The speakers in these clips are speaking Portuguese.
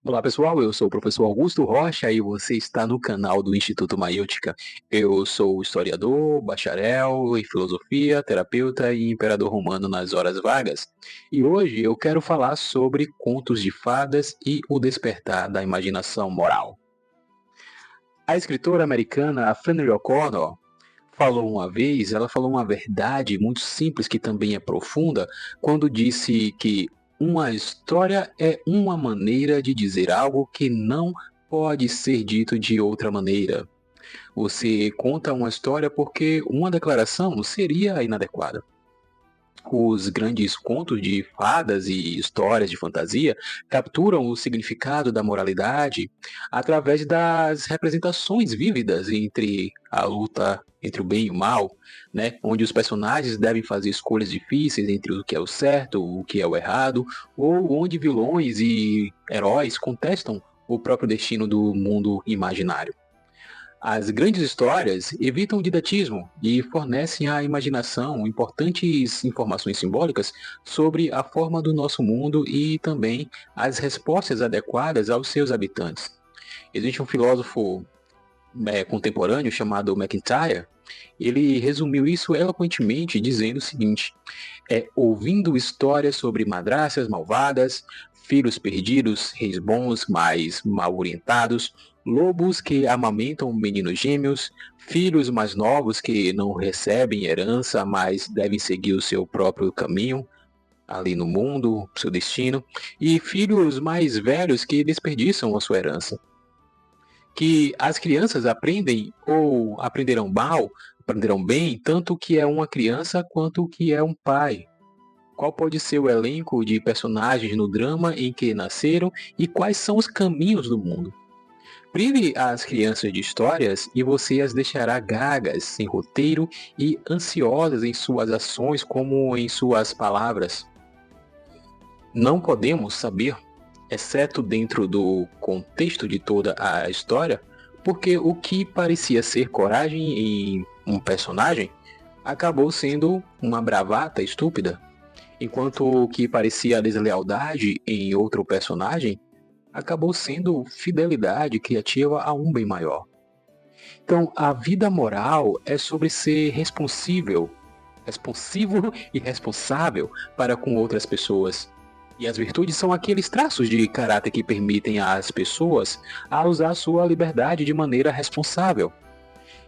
Olá pessoal, eu sou o professor Augusto Rocha e você está no canal do Instituto Maiútica. Eu sou historiador, bacharel em filosofia, terapeuta e imperador romano nas horas vagas. E hoje eu quero falar sobre contos de fadas e o despertar da imaginação moral. A escritora americana Flannery O'Connor ela falou uma verdade muito simples que também é profunda, quando disse que uma história é uma maneira de dizer algo que não pode ser dito de outra maneira. Você conta uma história porque uma declaração seria inadequada. Os grandes contos de fadas e histórias de fantasia capturam o significado da moralidade através das representações vívidas entre a luta entre o bem e o mal, né? Onde os personagens devem fazer escolhas difíceis entre o que é o certo, o que é o errado, ou onde vilões e heróis contestam o próprio destino do mundo imaginário. As grandes histórias evitam o didatismo e fornecem à imaginação importantes informações simbólicas sobre a forma do nosso mundo e também as respostas adequadas aos seus habitantes. Existe um filósofo contemporâneo chamado MacIntyre. Ele resumiu isso eloquentemente dizendo o seguinte: ouvindo histórias sobre madraças malvadas, filhos perdidos, reis bons, mas mal orientados, lobos que amamentam meninos gêmeos, filhos mais novos que não recebem herança, mas devem seguir o seu próprio caminho ali no mundo, seu destino, e filhos mais velhos que desperdiçam a sua herança. Que as crianças aprendem ou aprenderão bem, tanto o que é uma criança quanto o que é um pai. Qual pode ser o elenco de personagens no drama em que nasceram e quais são os caminhos do mundo? Prive as crianças de histórias e você as deixará gagas, sem roteiro e ansiosas em suas ações como em suas palavras. Não podemos saber, exceto dentro do contexto de toda a história, porque o que parecia ser coragem em um personagem acabou sendo uma bravata estúpida, enquanto o que parecia deslealdade em outro personagem acabou sendo fidelidade criativa a um bem maior. Então, a vida moral é sobre ser responsivo e responsável para com outras pessoas. E as virtudes são aqueles traços de caráter que permitem às pessoas a usar sua liberdade de maneira responsável.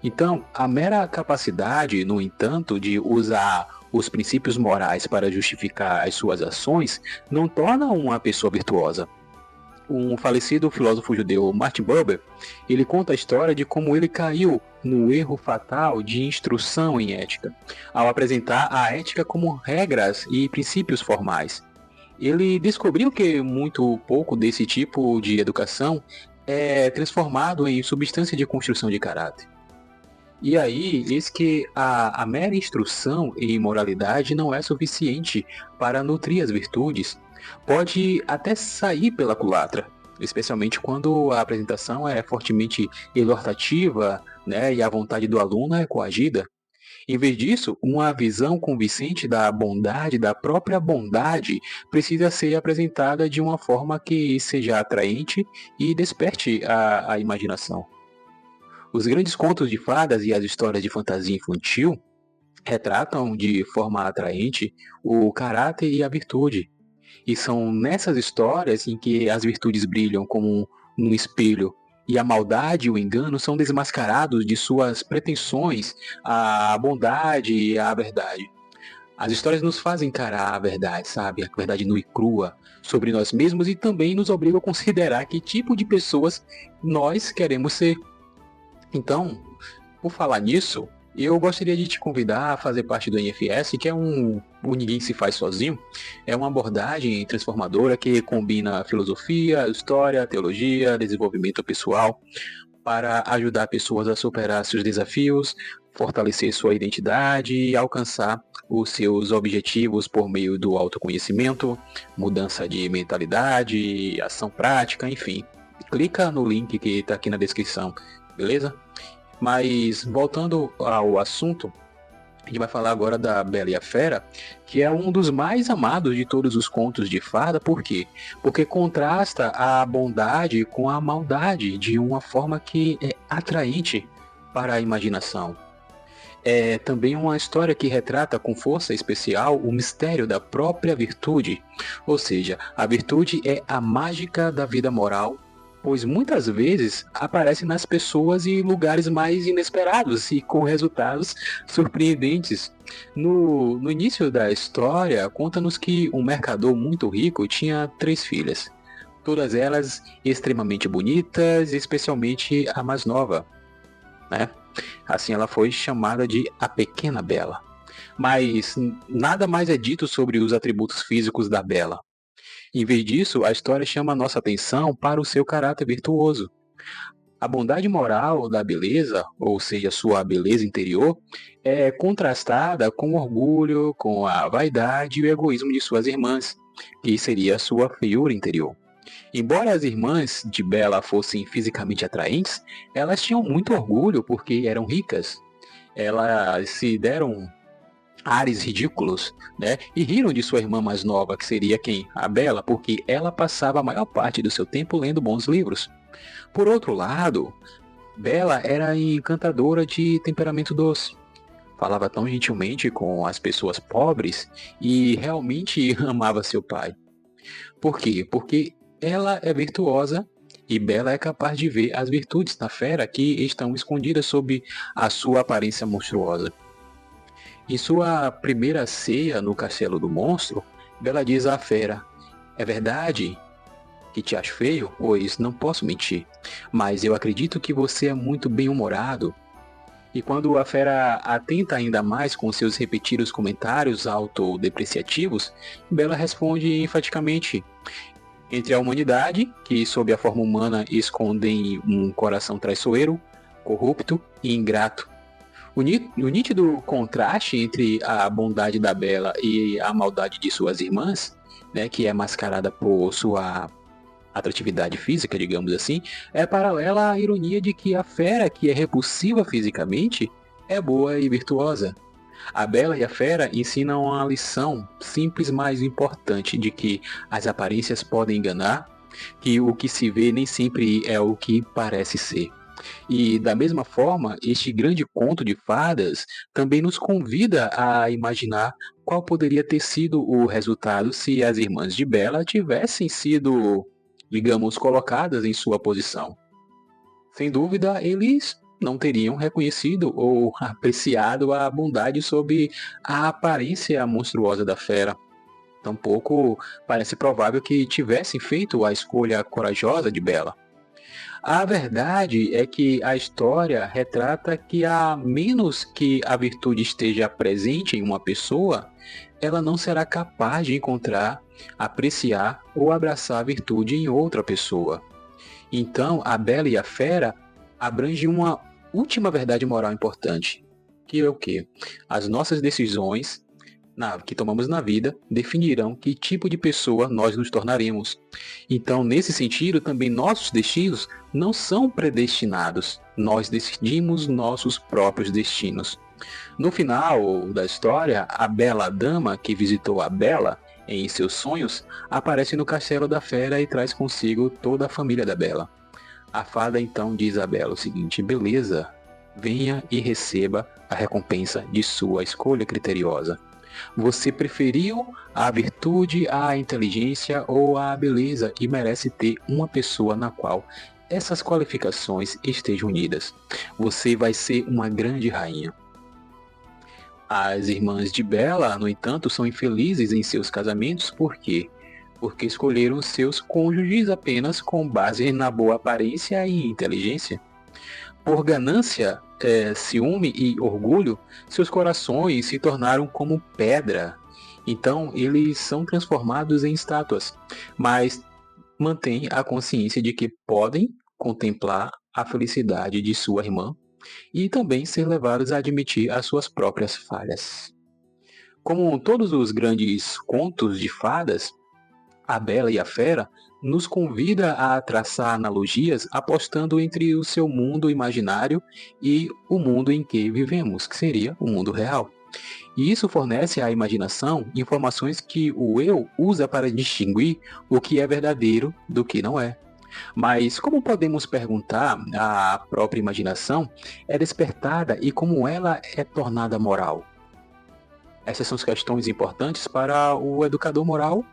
Então, a mera capacidade, no entanto, de usar os princípios morais para justificar as suas ações não torna uma pessoa virtuosa. Um falecido filósofo judeu, Martin Buber, ele conta a história de como ele caiu no erro fatal de instrução em ética, ao apresentar a ética como regras e princípios formais. Ele descobriu que muito pouco desse tipo de educação é transformado em substância de construção de caráter. E aí, eis que a mera instrução em moralidade não é suficiente para nutrir as virtudes. Pode até sair pela culatra, especialmente quando a apresentação é fortemente exortativa, né, e a vontade do aluno é coagida. Em vez disso, uma visão convincente da bondade, da própria bondade, precisa ser apresentada de uma forma que seja atraente e desperte a imaginação. Os grandes contos de fadas e as histórias de fantasia infantil retratam de forma atraente o caráter e a virtude. E são nessas histórias em que as virtudes brilham como num espelho e a maldade e o engano são desmascarados de suas pretensões à bondade e à verdade. As histórias nos fazem encarar a verdade, sabe? A verdade nua e crua sobre nós mesmos e também nos obrigam a considerar que tipo de pessoas nós queremos ser. Então, por falar nisso, eu gostaria de te convidar a fazer parte do NFS, que é o Ninguém Se Faz Sozinho. É uma abordagem transformadora que combina filosofia, história, teologia, desenvolvimento pessoal, para ajudar pessoas a superar seus desafios, fortalecer sua identidade e alcançar os seus objetivos por meio do autoconhecimento, mudança de mentalidade, ação prática, enfim. Clica no link que está aqui na descrição, beleza? Mas voltando ao assunto, A gente vai falar agora da Bela e a Fera, que é um dos mais amados de todos os contos de fada. Por quê? Porque contrasta a bondade com a maldade de uma forma que é atraente para a imaginação. É também uma história que retrata com força especial o mistério da própria virtude, ou seja, a virtude é a mágica da vida moral, pois muitas vezes aparece nas pessoas e lugares mais inesperados e com resultados surpreendentes. No início da história, conta-nos que um mercador muito rico tinha 3 filhas, todas elas extremamente bonitas, especialmente a mais nova, né? Assim ela foi chamada de a Pequena Bela. Mas nada mais é dito sobre os atributos físicos da Bela. Em vez disso, a história chama a nossa atenção para o seu caráter virtuoso. A bondade moral da beleza, ou seja, sua beleza interior, é contrastada com o orgulho, com a vaidade e o egoísmo de suas irmãs, que seria a sua feiura interior. Embora as irmãs de Bela fossem fisicamente atraentes, elas tinham muito orgulho porque eram ricas. Elas se deram ares ridículos, né? E riram de sua irmã mais nova, que seria quem? A Bela, porque ela passava a maior parte do seu tempo lendo bons livros. Por outro lado, Bela era encantadora de temperamento doce. Falava tão gentilmente com as pessoas pobres e realmente amava seu pai. Por quê? Porque ela é virtuosa e Bela é capaz de ver as virtudes da fera que estão escondidas sob a sua aparência monstruosa. Em sua primeira ceia no castelo do monstro, Bela diz à fera: "É verdade que te acho feio, pois não posso mentir, mas eu acredito que você é muito bem-humorado." E quando a fera atenta ainda mais com seus repetidos comentários autodepreciativos, Bela responde enfaticamente: "Entre a humanidade, que sob a forma humana escondem um coração traiçoeiro, corrupto e ingrato. O nítido contraste entre a bondade da Bela e a maldade de suas irmãs, né, que é mascarada por sua atratividade física, digamos assim, é paralela à ironia de que a fera, que é repulsiva fisicamente, é boa e virtuosa. A Bela e a Fera ensinam uma lição simples, mas importante, de que as aparências podem enganar, que o que se vê nem sempre é o que parece ser. E da mesma forma, este grande conto de fadas também nos convida a imaginar qual poderia ter sido o resultado se as irmãs de Bela tivessem sido, digamos, colocadas em sua posição. Sem dúvida, eles não teriam reconhecido ou apreciado a bondade sob a aparência monstruosa da fera. Tampouco parece provável que tivessem feito a escolha corajosa de Bela. A verdade é que a história retrata que, a menos que a virtude esteja presente em uma pessoa, ela não será capaz de encontrar, apreciar ou abraçar a virtude em outra pessoa. Então, a Bela e a Fera abrange uma última verdade moral importante, que é o quê? As nossas decisões que tomamos na vida definirão que tipo de pessoa nós nos tornaremos. Então, nesse sentido, também nossos destinos não são predestinados. Nós decidimos nossos próprios destinos. No final da história, a bela dama que visitou a Bela em seus sonhos aparece no castelo da Fera e traz consigo toda a família da Bela. A fada então diz a Bela o seguinte: "Beleza, venha e receba a recompensa de sua escolha criteriosa. Você preferiu a virtude à inteligência ou à beleza e merece ter uma pessoa na qual essas qualificações estejam unidas. Você vai ser uma grande rainha." As irmãs de Bela, no entanto, são infelizes em seus casamentos. Por quê? Porque escolheram seus cônjuges apenas com base na boa aparência e inteligência. Por ganância, ciúme e orgulho, seus corações se tornaram como pedra. Então, eles são transformados em estátuas, mas mantêm a consciência de que podem contemplar a felicidade de sua irmã e também ser levados a admitir as suas próprias falhas. Como todos os grandes contos de fadas, A Bela e a Fera nos convida a traçar analogias apostando entre o seu mundo imaginário e o mundo em que vivemos, que seria o mundo real. E isso fornece à imaginação informações que o eu usa para distinguir o que é verdadeiro do que não é. Mas como podemos perguntar, a própria imaginação é despertada e como ela é tornada moral? Essas são as questões importantes para o educador moral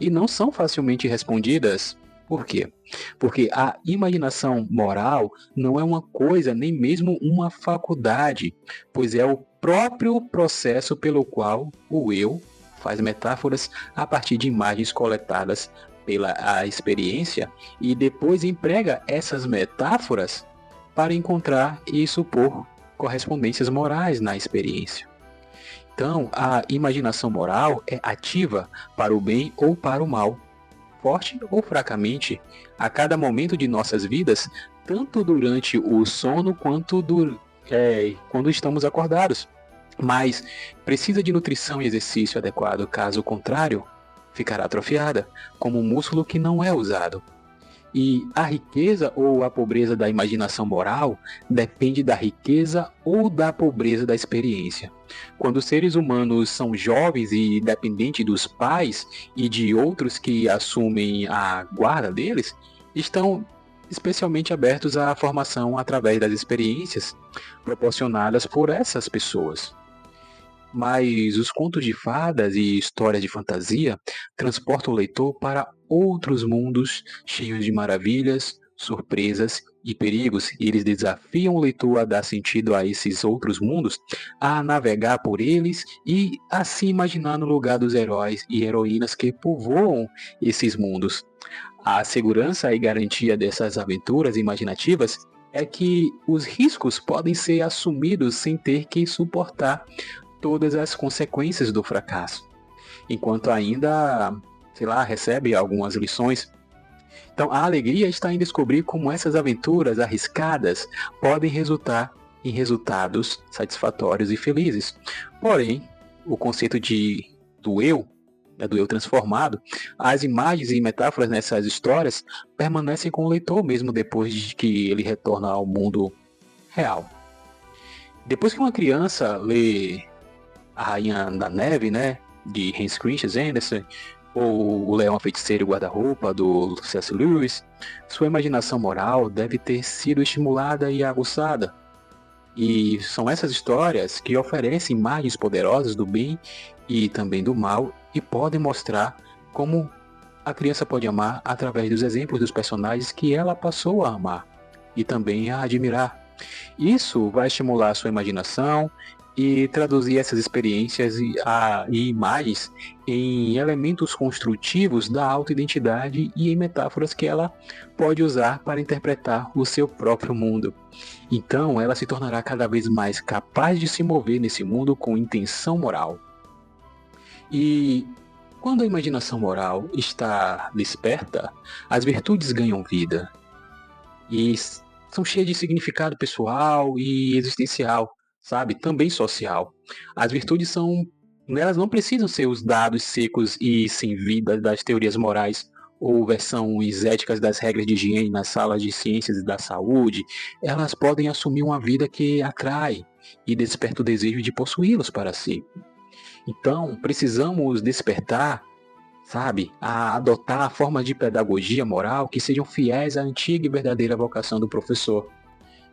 e não são facilmente respondidas. Por quê? Porque a imaginação moral não é uma coisa, nem mesmo uma faculdade, pois é o próprio processo pelo qual o eu faz metáforas a partir de imagens coletadas pela a experiência e depois emprega essas metáforas para encontrar e supor correspondências morais na experiência. Então, a imaginação moral é ativa para o bem ou para o mal, forte ou fracamente, a cada momento de nossas vidas, tanto durante o sono quanto quando estamos acordados. Mas precisa de nutrição e exercício adequado, caso contrário, ficará atrofiada, como um músculo que não é usado. E a riqueza ou a pobreza da imaginação moral depende da riqueza ou da pobreza da experiência. Quando os seres humanos são jovens e dependentes dos pais e de outros que assumem a guarda deles, estão especialmente abertos à formação através das experiências proporcionadas por essas pessoas. Mas os contos de fadas e histórias de fantasia transportam o leitor para outros mundos cheios de maravilhas, surpresas e perigos, e eles desafiam o leitor a dar sentido a esses outros mundos, a navegar por eles e a se imaginar no lugar dos heróis e heroínas que povoam esses mundos. A segurança e garantia dessas aventuras imaginativas é que os riscos podem ser assumidos sem ter que suportar todas as consequências do fracasso, enquanto ainda, sei lá, recebe algumas lições. Então, a alegria está em descobrir como essas aventuras arriscadas podem resultar em resultados satisfatórios e felizes. Porém, o conceito do eu, né, do eu transformado, as imagens e metáforas nessas histórias permanecem com o leitor mesmo depois de que ele retorna ao mundo real. Depois que uma criança lê A Rainha da Neve, né, de Hans Christian Andersen, ou O Leão, a Feiticeira e o Guarda-Roupa, do C.S. Lewis, sua imaginação moral deve ter sido estimulada e aguçada. E são essas histórias que oferecem imagens poderosas do bem e também do mal e podem mostrar como a criança pode amar através dos exemplos dos personagens que ela passou a amar e também a admirar. Isso vai estimular a sua imaginação e traduzir essas experiências e imagens em elementos construtivos da autoidentidade e em metáforas que ela pode usar para interpretar o seu próprio mundo. Então, ela se tornará cada vez mais capaz de se mover nesse mundo com intenção moral. E quando a imaginação moral está desperta, as virtudes ganham vida e são cheias de significado pessoal e existencial, sabe? Também social. As virtudes elas não precisam ser os dados secos e sem vida das teorias morais ou versões éticas das regras de higiene nas salas de ciências e da saúde. Elas podem assumir uma vida que atrai e desperta o desejo de possuí-los para si. Então, precisamos despertar, sabe, a adotar formas de pedagogia moral que sejam fiéis à antiga e verdadeira vocação do professor,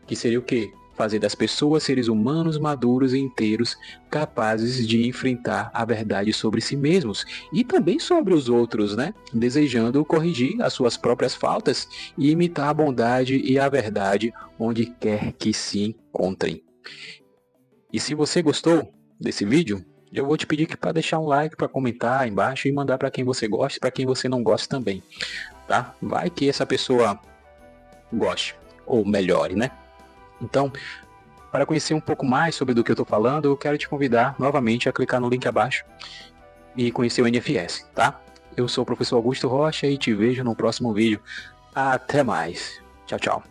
que seria o quê? Fazer das pessoas seres humanos maduros e inteiros, capazes de enfrentar a verdade sobre si mesmos e também sobre os outros, né? Desejando corrigir as suas próprias faltas e imitar a bondade e a verdade onde quer que se encontrem. E se você gostou desse vídeo, eu vou te pedir para deixar um like, para comentar aí embaixo e mandar para quem você gosta e para quem você não gosta também, tá? Vai que essa pessoa goste ou melhore, né? Então, para conhecer um pouco mais sobre do que eu estou falando, eu quero te convidar novamente a clicar no link abaixo e conhecer o NFS, tá? Eu sou o professor Augusto Rocha e te vejo no próximo vídeo. Até mais. Tchau, tchau.